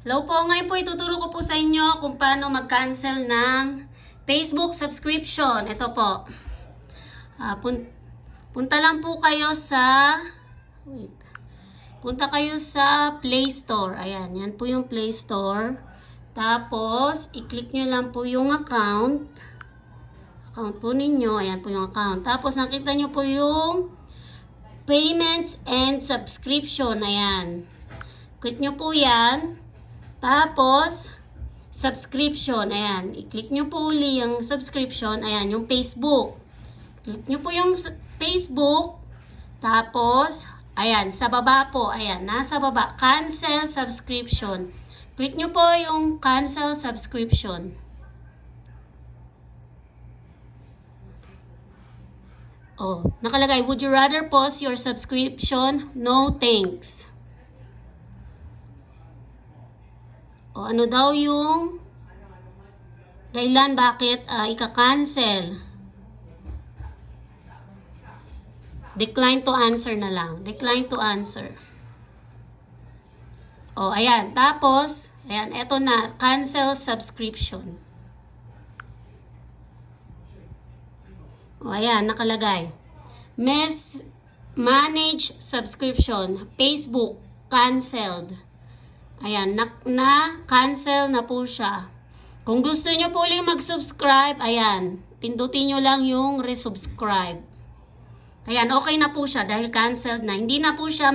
Hello po, ngayon po ituturo ko po sa inyo kung paano mag-cancel ng Facebook subscription. Ito po. Punta lang po kayo sa Punta kayo sa Play Store. Ayan, yan po yung Play Store. Tapos, i-click nyo lang po yung account po ninyo. Ayan po yung account. Tapos, nakita nyo po yung Payments and Subscription. Ayan. Click nyo po yan. Tapos, subscription. Ayan. I-click nyo po uli yung subscription. Ayan, yung Facebook. Click nyo po yung Facebook. Tapos, ayan, sa baba po. Ayan, nasa baba. Cancel subscription. Click nyo po yung cancel subscription. Oh, nakalagay, would you rather pause your subscription? No, thanks. O ano daw yung dahilan bakit ika-cancel? Decline to answer na lang. Decline to answer. O ayan. Tapos, ayan, eto na. Cancel subscription. O ayan, nakalagay. Manage subscription. Facebook, canceled. Ayan, na-cancel na po siya. Kung gusto nyo po ulit mag-subscribe, ayan, pindutin nyo lang yung resubscribe. Ayan, okay na po siya dahil canceled na. Hindi na po siya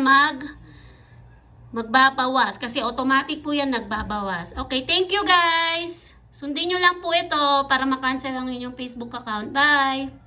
magbabawas kasi automatic po yan nagbabawas. Okay, thank you guys! Sundin nyo lang po ito para makancel ang inyong Facebook account. Bye!